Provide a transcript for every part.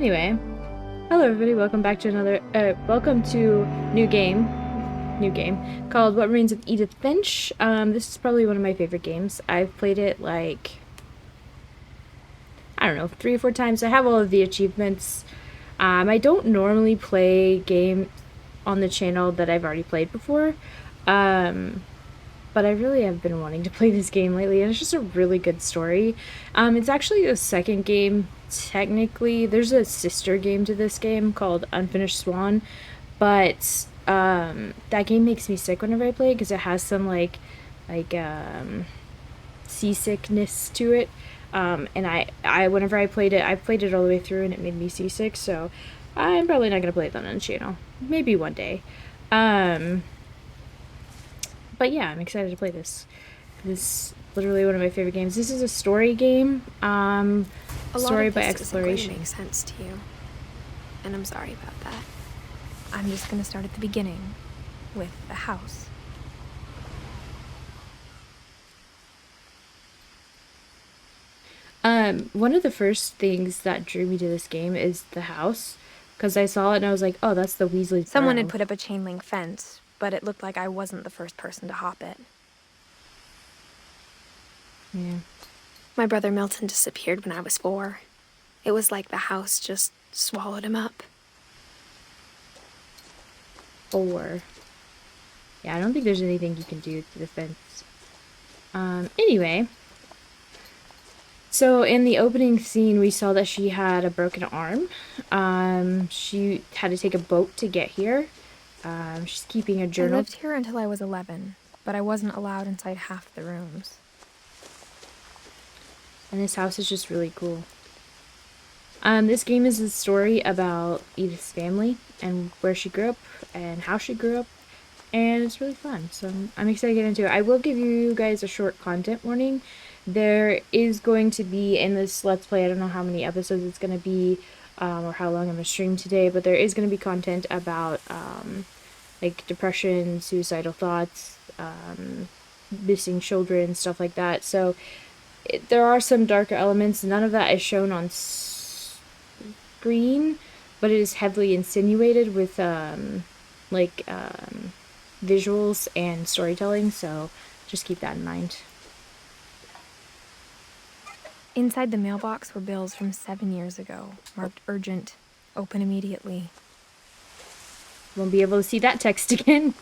Anyway, hello everybody, welcome back to welcome to new game called What Remains of Edith Finch. This is probably one of my favorite games. I've played it like, I don't know, 3 or 4 times. I have all of the achievements. I don't normally play games on the channel that I've already played before, but I really have been wanting to play this game lately, and it's just a really good story. It's actually the second game, technically. There's a sister game to this game called Unfinished Swan, but that game makes me sick whenever I play it because it has some like seasickness to it. And I whenever I played it all the way through, and it made me seasick. So I'm probably not gonna play it on the channel. Maybe one day. But yeah, I'm excited to play this. This is literally one of my favorite games. This is a story game. Story by exploration. Makes sense to you, and I'm sorry about that. I'm just gonna start at the beginning, with the house. One of the first things that drew me to this game is the house, because I saw it and I was like, oh, that's the Weasley. Someone had put up a chain link fence, but it looked like I wasn't the first person to hop it. Yeah. My brother Milton disappeared when I was 4. It was like the house just swallowed him up. 4. Yeah, I don't think there's anything you can do to the fence. Anyway. So in the opening scene, we saw that she had a broken arm. She had to take a boat to get here. She's keeping a journal. I lived here until I was 11, but I wasn't allowed inside half the rooms. And this house is just really cool. This game is a story about Edith's family and where she grew up and how she grew up, and it's really fun. So I'm excited to get into it. I will give you guys a short content warning. There is going to be, in this Let's Play, I don't know how many episodes it's going to be, or how long I'm going to stream today, but there is going to be content about, like, depression, suicidal thoughts, missing children, stuff like that. So there are some darker elements. None of that is shown on screen, but it is heavily insinuated with, visuals and storytelling, so just keep that in mind. Inside the mailbox were bills from 7 years ago, marked urgent, open immediately. Won't be able to see that text again.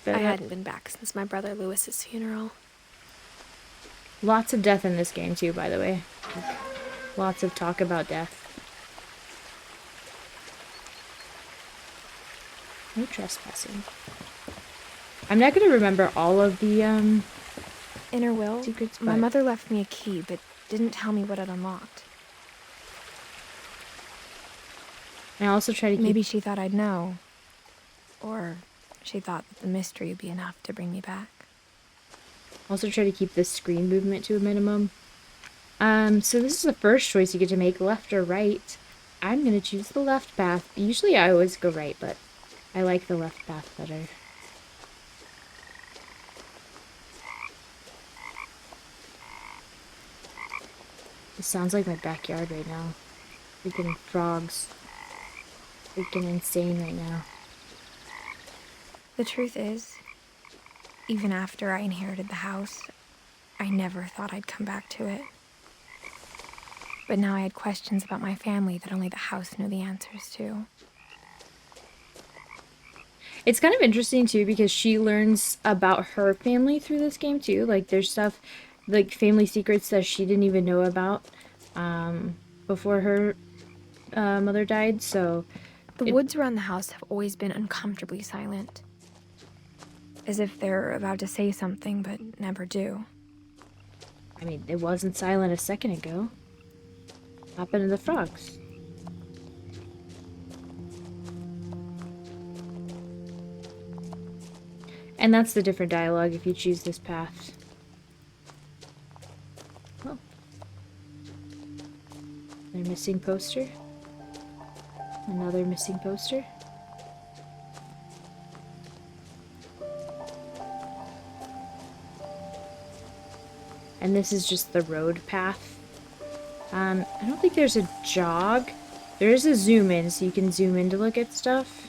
I hadn't been back since my brother Lewis's funeral. Lots of death in this game too, by the way. Lots of talk about death. No trespassing. I'm not gonna remember all of the Inner will? secrets, My mother left me a key, but didn't tell me what it unlocked. I also try to keep... Maybe she thought I'd know. Or she thought that the mystery would be enough to bring me back. Also try to keep the screen movement to a minimum. So this is the first choice you get to make, left or right. I'm gonna choose the left path. Usually I always go right, but I like the left path better. It sounds like my backyard right now. Freaking frogs. Freaking insane right now. The truth is, even after I inherited the house, I never thought I'd come back to it. But now I had questions about my family that only the house knew the answers to. It's kind of interesting too because she learns about her family through this game too. Like there's stuff like family secrets that she didn't even know about before her mother died. So the woods around the house have always been uncomfortably silent, as if they're about to say something but never do. I mean, it wasn't silent a second ago. What happened to the frogs? And that's the different dialogue if you choose this path. Oh. Another missing poster. Another missing poster. And this is just the road path. I don't think there's a jog There is a zoom in, so you can zoom in to look at stuff.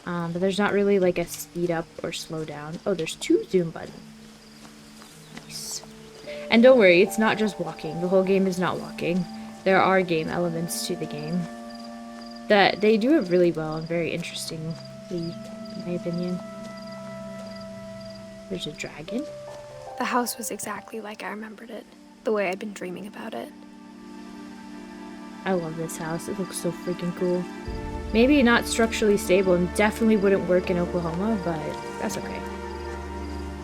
But there's not really like a speed up or slow down. Oh, there's 2 zoom buttons. Nice. And don't worry, it's not just walking. The whole game is not walking. There are game elements to the game. That they do it really well and very interestingly, in my opinion. There's a dragon. The house was exactly like I remembered it, the way I'd been dreaming about it. I love this house. It looks so freaking cool. Maybe not structurally stable and definitely wouldn't work in Oklahoma, but that's okay.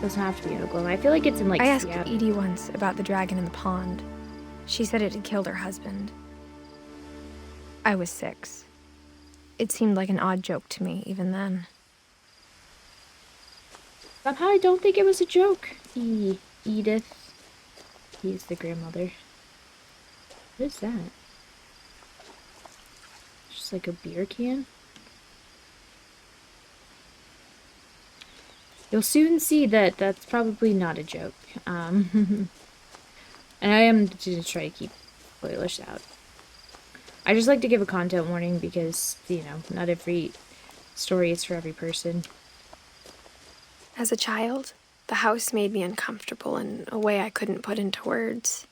Doesn't have to be in Oklahoma. I feel like it's in like I asked Seattle. Edie once about the dragon in the pond. She said it had killed her husband. I was 6. It seemed like an odd joke to me even then. Somehow I don't think it was a joke. Edith. He's the grandmother. What is that? Just like a beer can? You'll soon see that that's probably not a joke. And I am going to try to keep spoilers out. I just like to give a content warning because, you know, not every story is for every person. As a child, the house made me uncomfortable in a way I couldn't put into words.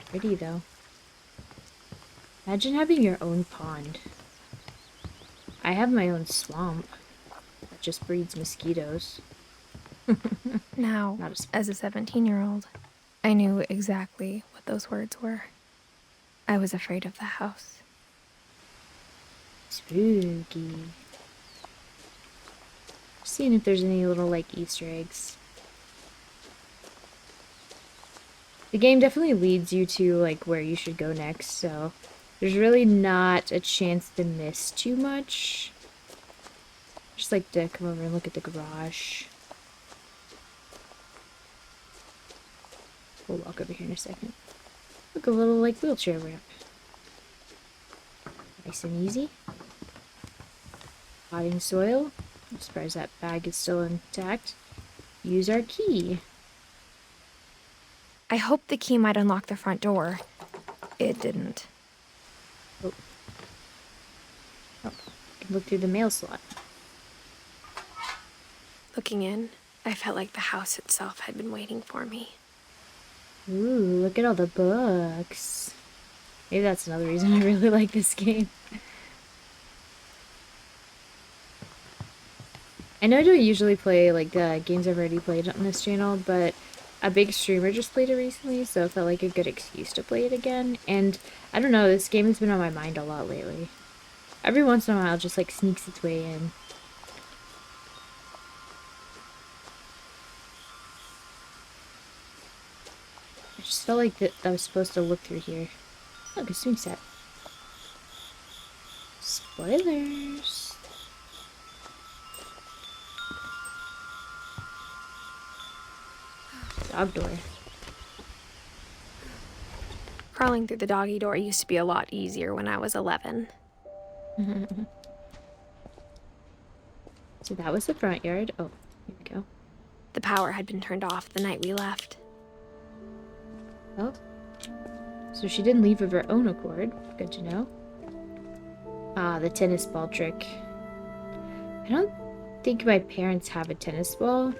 Pretty though. Imagine having your own pond. I have my own swamp that just breeds mosquitoes. Now, Not a as a 17-year-old, I knew exactly what those words were. I was afraid of the house. spooky. Seeing if there's any little like Easter eggs. The game definitely leads you to like where you should go next, so there's really not a chance to miss too much. Just like to come over and look at the garage. We'll walk over here in a second. Look, a little like wheelchair ramp. Nice and easy. Potting soil. I'm surprised that bag is still intact. Use our key. I hoped the key might unlock the front door. It didn't. Oh. Oh, can look through the mail slot. Looking in, I felt like the house itself had been waiting for me. Ooh, look at all the books. Maybe that's another reason I really like this game. I know I don't usually play like games I've already played on this channel, but a big streamer just played it recently, so it felt like a good excuse to play it again. And I don't know, this game has been on my mind a lot lately. Every once in a while, it just like sneaks its way in. I just felt like that I was supposed to look through here. Look, a swing set. Spoilers. Dog door. Crawling through the doggy door used to be a lot easier when I was 11. So that was the front yard. Oh, here we go. The power had been turned off the night we left. Oh. So she didn't leave of her own accord. Good to know. Ah, the tennis ball trick. I don't think my parents have a tennis ball.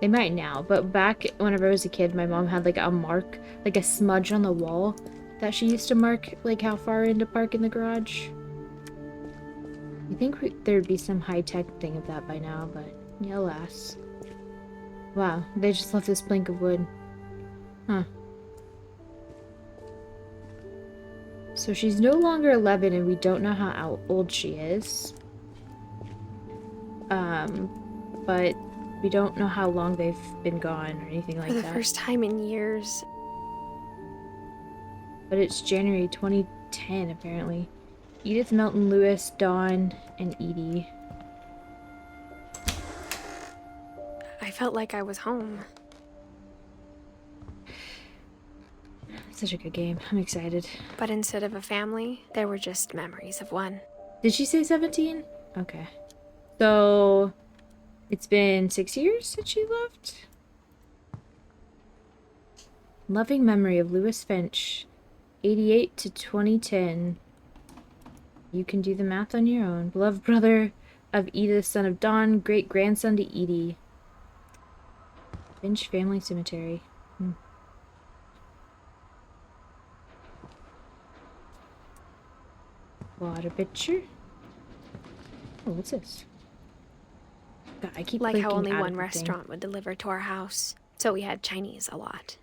They might now, but back whenever I was a kid, my mom had like a mark, like a smudge on the wall that she used to mark like how far in to park in the garage. I think there'd be some high-tech thing of that by now, but yeah, alas. Wow, they just left this plank of wood. Huh. So she's no longer 11 and we don't know how old she is. But we don't know how long they've been gone or anything like For the that. first time in years, But it's January 2010, apparently. Edith, Melton, Lewis, Dawn, and Edie. I felt like I was home. Such a good game. I'm excited. But instead of a family, there were just memories of one. Did she say 17? Okay. So, It's been 6 years since she left. Loving memory of Louis Finch, 88 to 2010. You can do the math on your own. Beloved brother of Edith, son of Dawn, great grandson to Edie. Finch Family Cemetery. Water picture. Oh, what's this? God, I keep Like how clicking only out one of the thing. restaurant would deliver to our house, so we had Chinese a lot.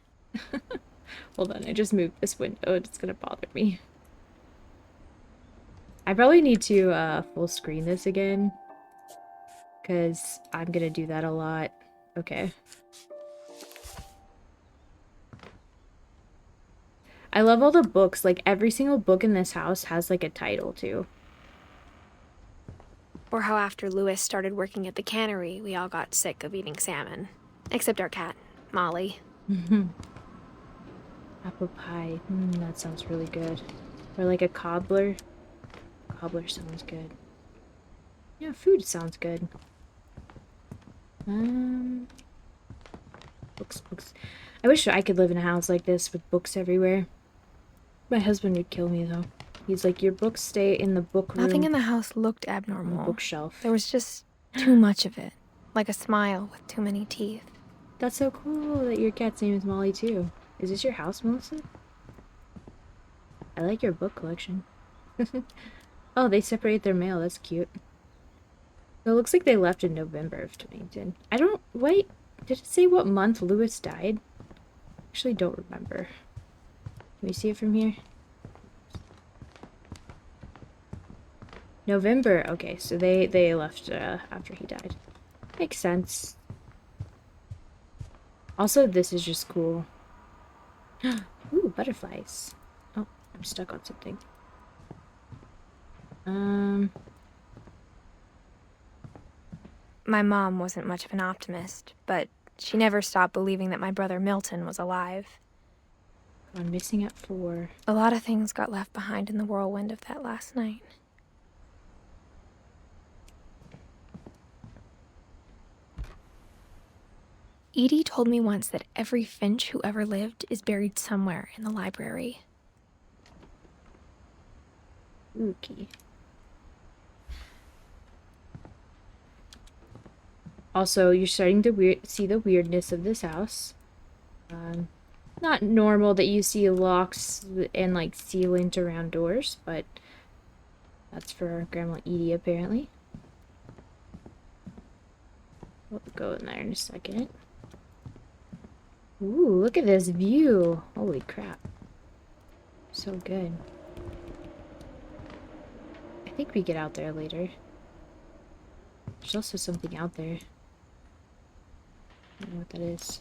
Hold on, I just moved this window. It's gonna bother me. I probably need to full screen this again, because I'm gonna do that a lot. Okay. I love all the books. Like, every single book in this house has, like, a title, too. Or how after Louis started working at the cannery, we all got sick of eating salmon. Except our cat, Molly. Apple pie. That sounds really good. Or, like, a cobbler. Cobbler sounds good. Yeah, food sounds good. Books. I wish I could live in a house like this with books everywhere. My husband would kill me, though. He's like, your books stay in the book room. Nothing in the house looked On the abnormal. bookshelf. There was just too much of it. Like a smile with too many teeth. That's so cool that your cat's name is Molly, too. Is this your house, Melissa? I like your book collection. Oh, they separate their mail. That's cute. So it looks like they left in November of 2010. I don't... Wait. Did it say what month Louis died? Actually, don't remember. Can we see it from here? November. Okay, so they left after he died. Makes sense. Also, this is just cool. Ooh, butterflies. Oh, I'm stuck on something. My mom wasn't much of an optimist, but she never stopped believing that my brother Milton was alive. I'm missing at 4. A lot of things got left behind in the whirlwind of that last night. Edie told me once that every Finch who ever lived is buried somewhere in the library. Ookie. Also, you're starting to see the weirdness of this house. Not normal that you see locks and like sealant around doors, but that's for Grandma Edie apparently. We'll go in there in a second. Ooh, look at this view. Holy crap. So good. I think we get out there later. There's also something out there. I don't know what that is.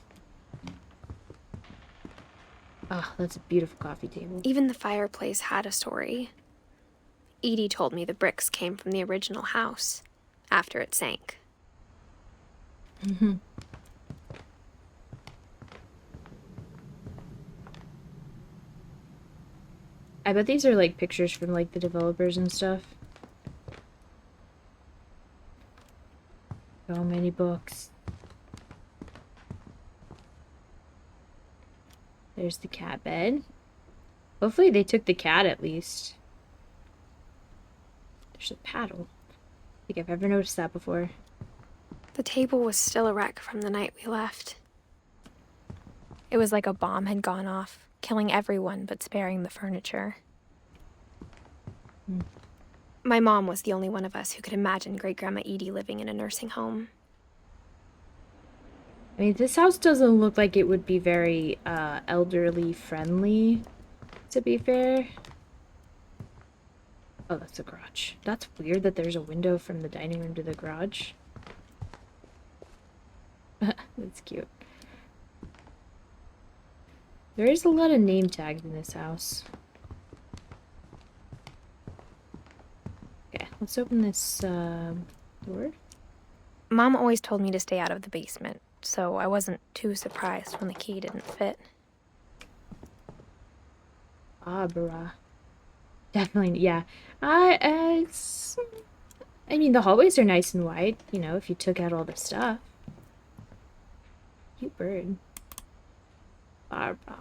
Ah, that's a beautiful coffee table. Even the fireplace had a story. Edie told me the bricks came from the original house, after it sank. I bet these are like pictures from like the developers and stuff. So many books. There's the cat bed. Hopefully they took the cat at least. There's a paddle. I think I've ever noticed that before. The table was still a wreck from the night we left. It was like a bomb had gone off, killing everyone but sparing the furniture. My mom was the only one of us who could imagine Great-Grandma Edie living in a nursing home. I mean, this house doesn't look like it would be very elderly friendly, to be fair. Oh, that's a garage. That's weird that there's a window from the dining room to the garage. That's cute. There is a lot of name tags in this house. Okay, let's open this door. Mom always told me to stay out of the basement, so I wasn't too surprised when the key didn't fit. Abra. Definitely, yeah. I mean, the hallways are nice and wide, you know, if you took out all the stuff. Cute bird. Barbara.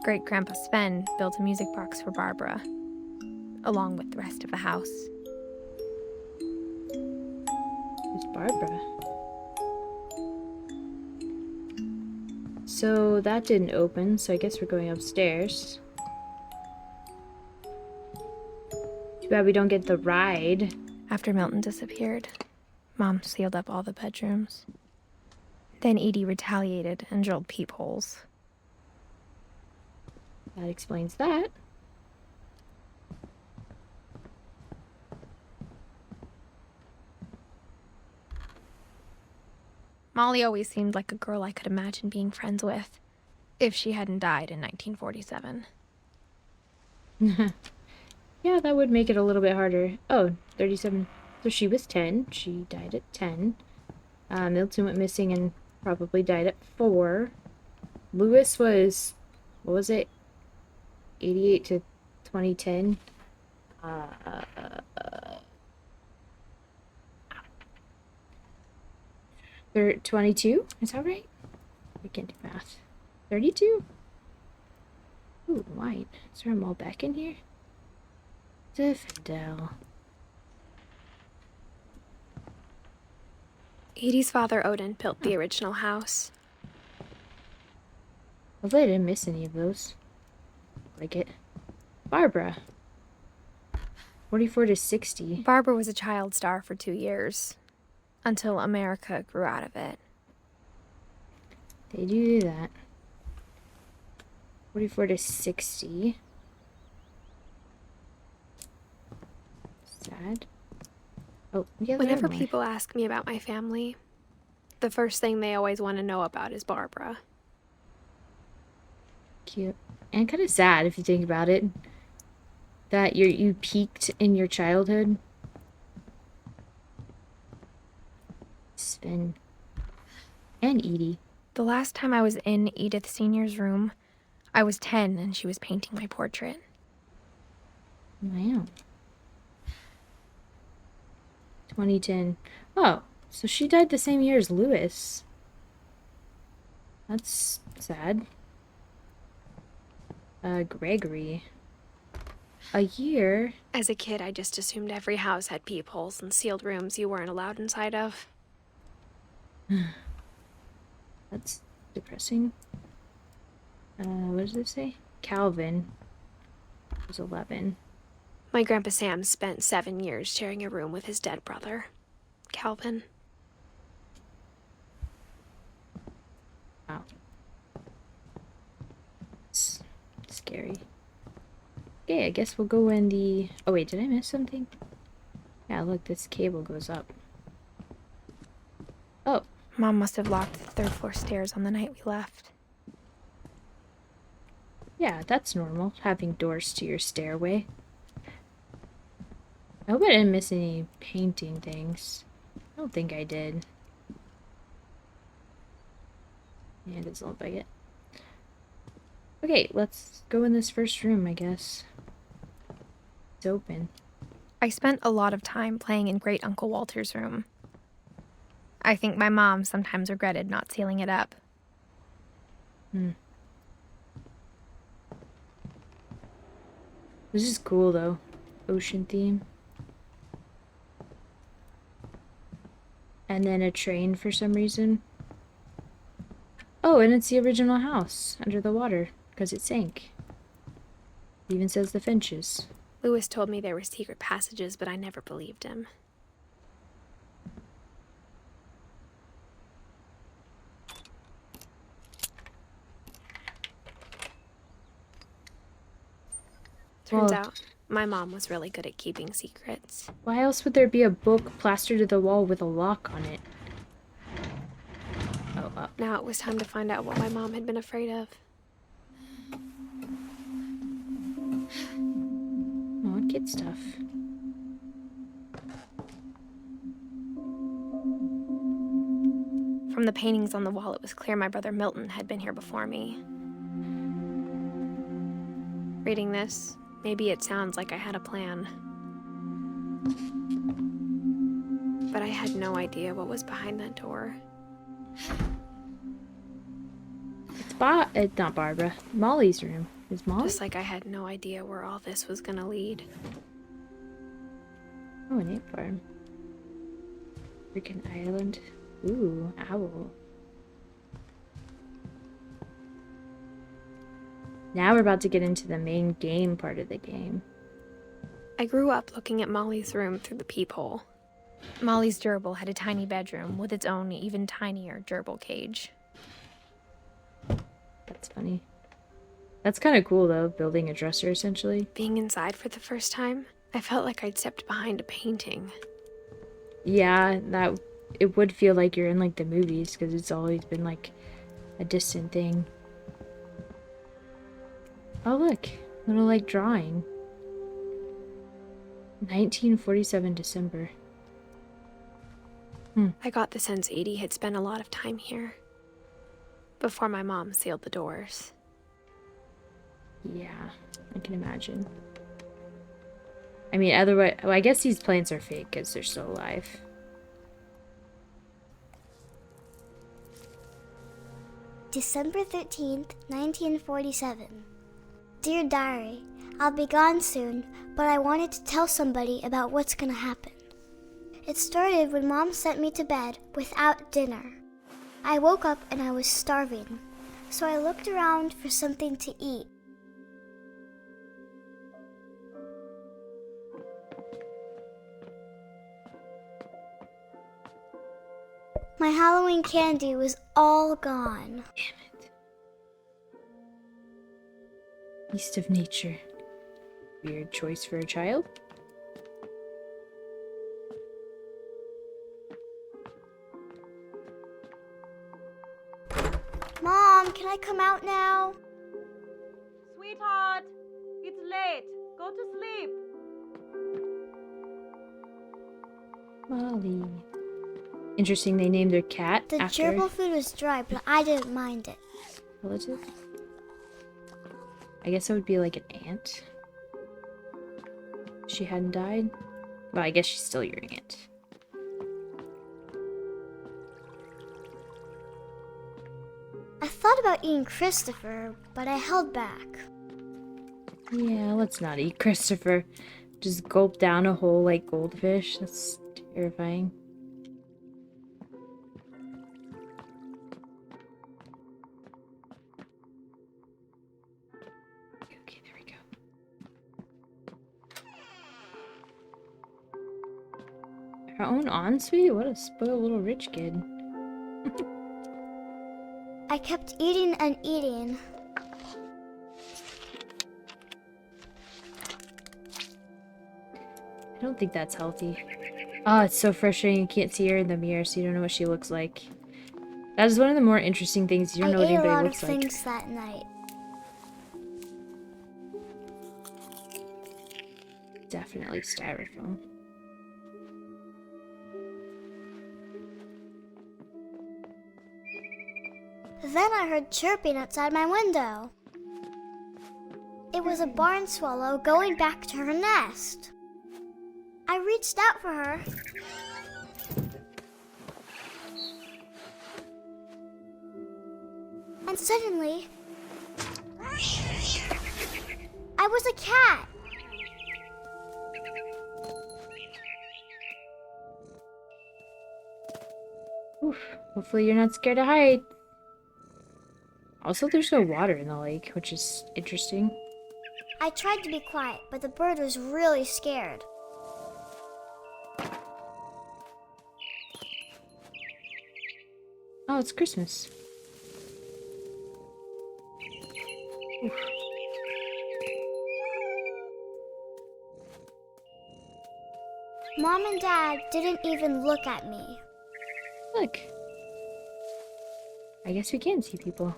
Great Grandpa Sven built a music box for Barbara, along with the rest of the house. Who's Barbara? So that didn't open, so I guess we're going upstairs. Too bad we don't get the ride. After Milton disappeared, Mom sealed up all the bedrooms. Then Edie retaliated and drilled peepholes. That explains that. Molly always seemed like a girl I could imagine being friends with, if she hadn't died in 1947. Yeah, that would make it a little bit harder. Oh, 37. So she was 10. She died at 10. Milton went missing and probably died at 4. Lewis was, what was it? 88 to 2010. 22? Is that right? I can't do math. 32? Ooh, white. Is there a mall back in here? Zinfandel. Edie's father, Odin, built the original house. Well, I didn't miss any of those. Like it. Barbara. 44 to 60. Barbara was a child star for 2 years, until America grew out of it. They do that. 44 to 60. Sad. Oh, yeah. Whenever people ask me about my family, the first thing they always want to know about is Barbara. Cute. And kind of sad if you think about it. That you peaked in your childhood. Sven. And Edie. The last time I was in Edith Sr.'s room, I was 10 and she was painting my portrait. Wow. 2010. Oh, so she died the same year as Lewis. That's sad. Gregory. A year? As a kid, I just assumed every house had peepholes and sealed rooms you weren't allowed inside of. That's depressing. What does it say? Calvin was 11. My Grandpa Sam spent 7 years sharing a room with his dead brother, Calvin. Wow. It's scary. Okay, I guess we'll go in the... Oh wait, did I miss something? Yeah, look, this cable goes up. Oh. Mom must have locked the third floor stairs on the night we left. Yeah, that's normal, having doors to your stairway. I hope I didn't miss any painting things. I don't think I did. Yeah, it doesn't look like it. Okay, let's go in this first room, I guess. It's open. I spent a lot of time playing in Great Uncle Walter's room. I think my mom sometimes regretted not sealing it up. This is cool, though. Ocean theme. And then a train for some reason. Oh, and it's the original house under the water because it sank. It even says the Finches. Lewis told me there were secret passages, but I never believed him. Turns out, my mom was really good at keeping secrets. Why else would there be a book plastered to the wall with a lock on it? Oh, up. Now it was time to find out what my mom had been afraid of. Oh, kid stuff. From the paintings on the wall, it was clear my brother Milton had been here before me. Reading this, maybe it sounds like I had a plan. But I had no idea what was behind that door. It's not Barbara. Molly's room. Is Molly? Just like I had no idea where all this was gonna lead. Oh, an ant farm. Freaking Ireland. Ooh, owl. Now we're about to get into the main game part of the game. I grew up looking at Molly's room through the peephole. Molly's gerbil had a tiny bedroom with its own even tinier gerbil cage. That's funny. That's kind of cool though, building a dresser essentially. Being inside for the first time, I felt like I'd stepped behind a painting. Yeah, it would feel like you're in like the movies because it's always been like a distant thing. Oh look, little like drawing. 1947 December. I got the sense Edie had spent a lot of time here. Before my mom sealed the doors. Yeah, I can imagine. I mean, otherwise, well, I guess these plants are fake because they're still alive. December 13th, 1947. Dear Diary, I'll be gone soon, but I wanted to tell somebody about what's gonna happen. It started when Mom sent me to bed without dinner. I woke up and I was starving, so I looked around for something to eat. My Halloween candy was all gone. Damn it. Beast of nature. Weird choice for a child. Mom, can I come out now? Sweetheart, it's late. Go to sleep. Molly. Interesting, they named their cat The after gerbil food was dry, but I didn't mind it. relative. I guess it would be like an aunt. She hadn't died. Well, I guess she's still your aunt. I thought about eating Christopher, but I held back. Yeah, let's not eat Christopher. Just gulp down a whole like goldfish. That's terrifying. Okay, there we go. Our own ensuite? What a spoiled little rich kid. I kept eating and eating. I don't think that's healthy. Oh, it's so frustrating. You can't see her in the mirror, so you don't know what she looks like. That is one of the more interesting things. You don't know what I ate a anybody lot of looks like. things that night. Definitely styrofoam. Then I heard chirping outside my window. It was a barn swallow going back to her nest. I reached out for her. And suddenly, I was a cat. Oof. Hopefully you're not scared to hide. Also, there's no water in the lake, which is interesting. I tried to be quiet, but the bird was really scared. Oh, it's Christmas. Oof. Mom and Dad didn't even look at me. Look. I guess we can see people.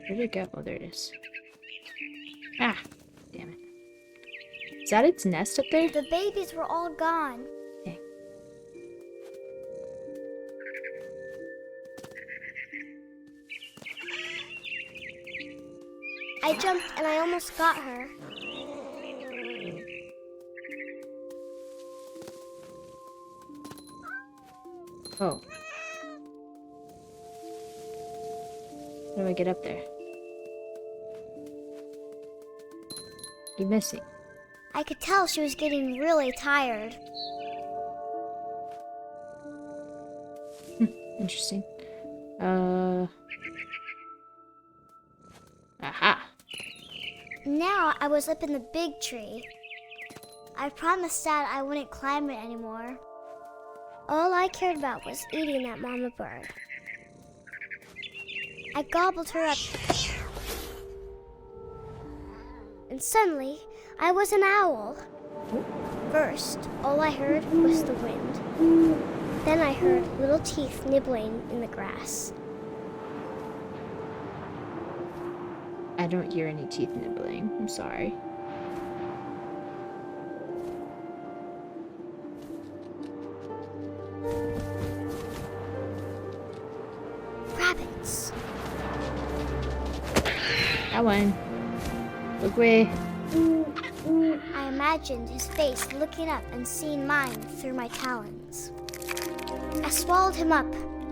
Where'd it go? Oh, there it is. Ah, damn it. Is that its nest up there? The babies were all gone. Okay. I jumped and I almost got her. Oh. How do I get up there? Keep missing. I could tell she was getting really tired. Interesting. Aha! Now I was up in the big tree. I promised Dad I wouldn't climb it anymore. All I cared about was eating that mama bird. I gobbled her up. And suddenly, I was an owl. First, all I heard was the wind. Then I heard little teeth nibbling in the grass. I don't hear any teeth nibbling. I'm sorry. Rabbits. That one. Look away. I imagined his face looking up and seeing mine through my talons. I swallowed him up,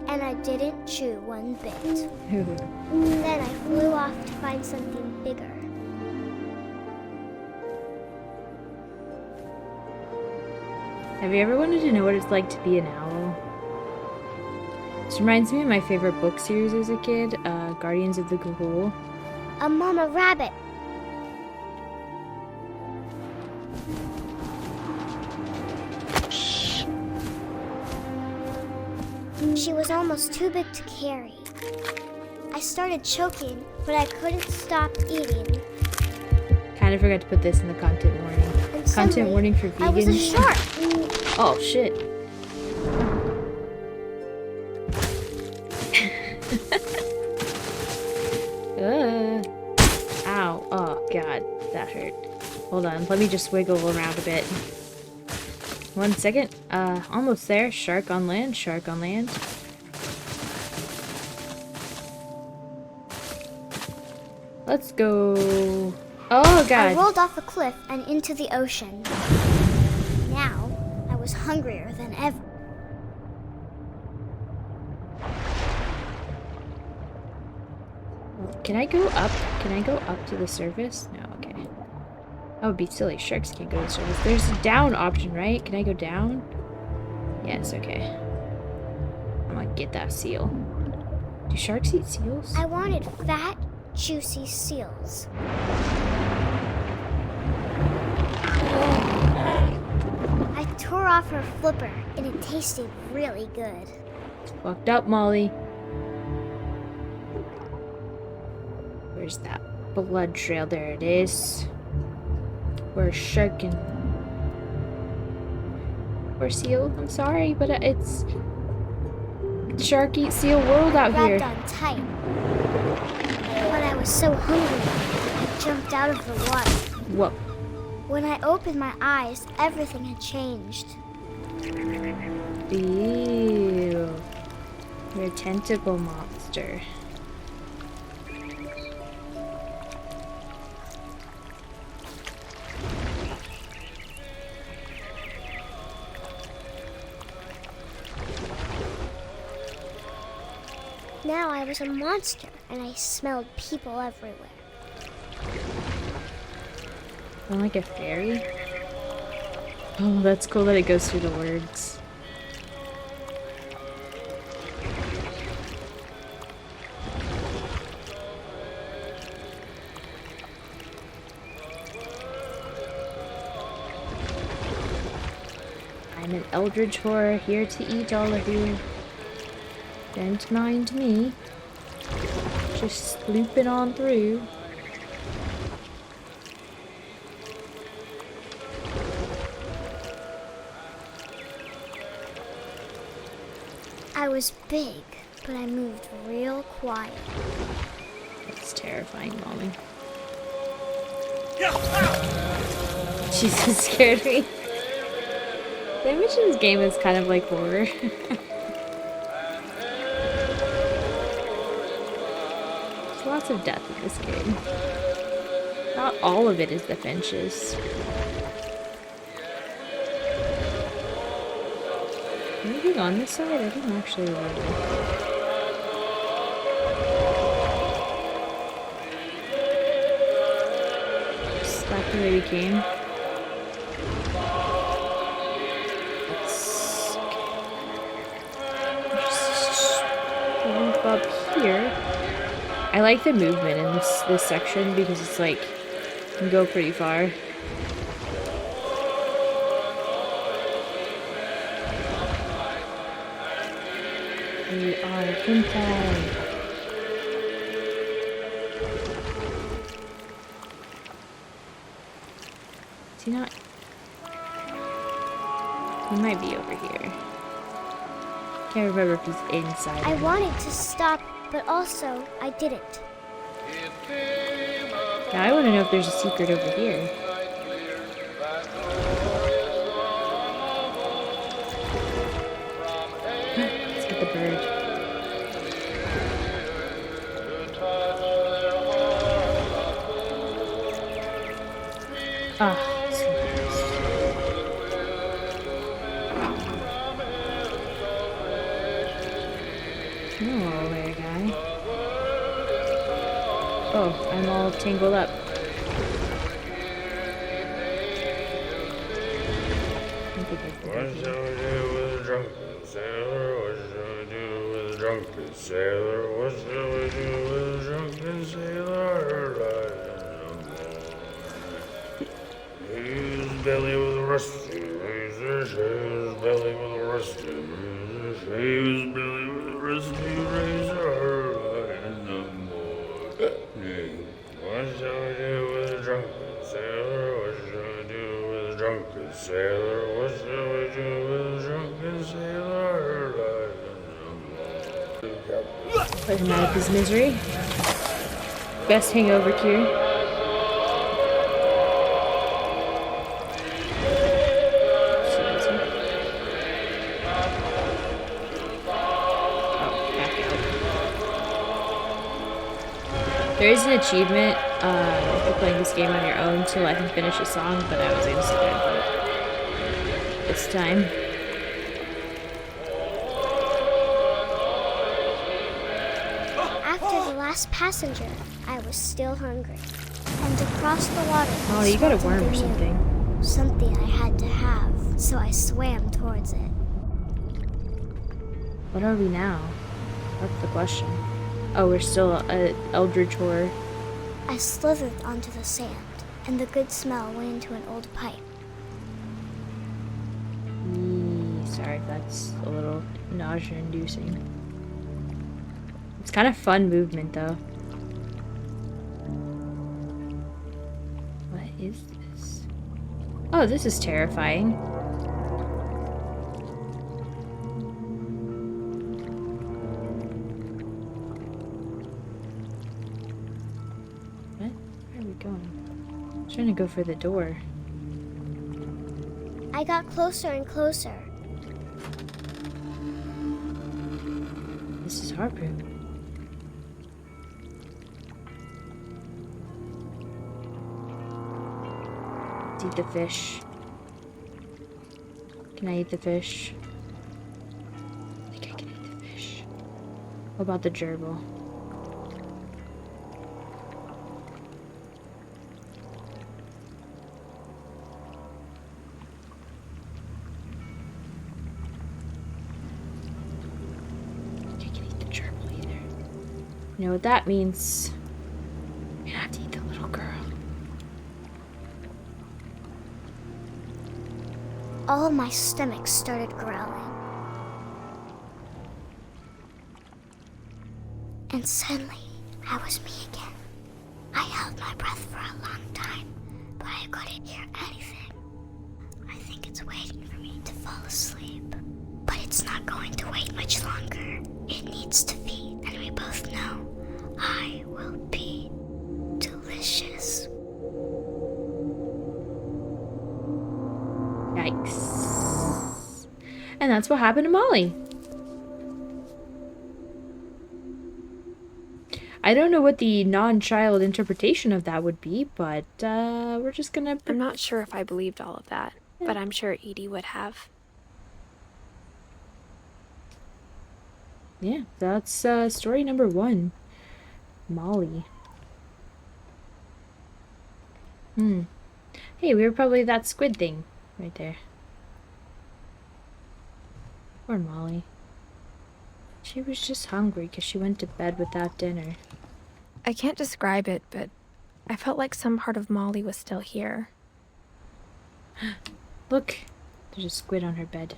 and I didn't chew one bit. Then I flew off to find something bigger. Have you ever wanted to know what it's like to be an owl? This reminds me of my favorite book series as a kid, Guardians of the Gahul. A mama rabbit. She was almost too big to carry. I started choking, but I couldn't stop eating. Kinda forgot to put this in the content warning. And Content suddenly, warning for vegans. I was a shark. Oh shit. Ow. Oh god, that hurt. Hold on, let me just wiggle around a bit. 1 second. Almost there. Shark on land, shark on land. Let's go. Oh god. I rolled off a cliff and into the ocean. Now, I was hungrier than ever. Can I go up? Can I go up to the surface? No, okay. That would be silly. Sharks can't go to the surface. There's a down option, right? Can I go down? Yes, okay. I'm gonna get that seal. Do sharks eat seals? I wanted fat, juicy seals. I tore off her flipper, and it tasted really good. Fucked up, Molly. Where's that blood trail? There it is. We're sharking. Or seal. I'm sorry, but it's shark eat seal world out here. Grabbed on tight. But I was so hungry, I jumped out of the water. Whoa. When I opened my eyes, everything had changed. Ew. You're a tentacle monster. Now I was a monster, and I smelled people everywhere. I'm like a fairy? Oh, that's cool that it goes through the words. I'm an eldritch horror here to eat all of you. Don't mind me. Just slooping on through. I was big, but I moved real quiet. That's terrifying, Molly. Jesus scared me. The image in this game is kind of like horror. There's lots of death in this game. Not all of it is the Finches. Anything on this side? I didn't actually remember. Just back the way we came. Let's move up here. I like the movement in this section because it's like you can go pretty far. We are Finch. Is he not? He might be over here. Can't remember if he's inside. I wanted to stop, but also I didn't. Now I want to know if there's a secret over here. Let's get the bird. Ah, so nice. Hello there, guy. Oh, I'm all tangled up. What shall we do with a drunken sailor? What shall we do with a drunken sailor? What shall we do with a drunken sailor? His belly with a rusty razor, his belly with a rusty razor, his belly with a rusty razor, in the morning. What shall we do with a drunken sailor? What shall we do with a drunken sailor? What shall we do with a drunken sailor? Put him out of his misery. Best hangover cure. There is an achievement for playing this game on your own to let him finish a song, but I was able to do it this time. After the last passenger, I was still hungry. And across the water, Oh, you got a worm or something something. new. Something I had to have, so I swam towards it. What are we now? That's the question. Oh, we're still at Eldridge Horror. I slithered onto the sand, and the good smell went into an old pipe. Sorry if that's a little nausea-inducing. It's kind of fun movement, though. What is this? Oh, this is terrifying. What? Where are we going? I'm trying to go for the door. I got closer and closer. This is our room. Let's eat the fish. Can I eat the fish? I think I can eat the fish. What about the gerbil? You know what that means? You're gonna have to eat the little girl. All of my stomach started growling. And suddenly, I was me again. I held my breath for a long time, but I couldn't hear anything. I think it's waiting for me to fall asleep. But it's not going to wait much longer. It needs to feed, and we both know I will be delicious. Yikes. And that's what happened to Molly. I don't know what the non-child interpretation of that would be, but we're just gonna. I'm not sure if I believed all of that, but I'm sure Edie would have. Yeah, that's story number 1. Molly. Hey, we were probably that squid thing right there. Poor Molly. She was just hungry because she went to bed without dinner. I can't describe it, but I felt like some part of Molly was still here. Look, there's a squid on her bed.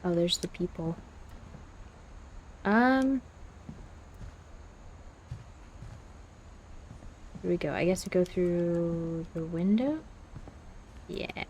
Oh, there's the people. Here we go. I guess we go through the window? Yeah.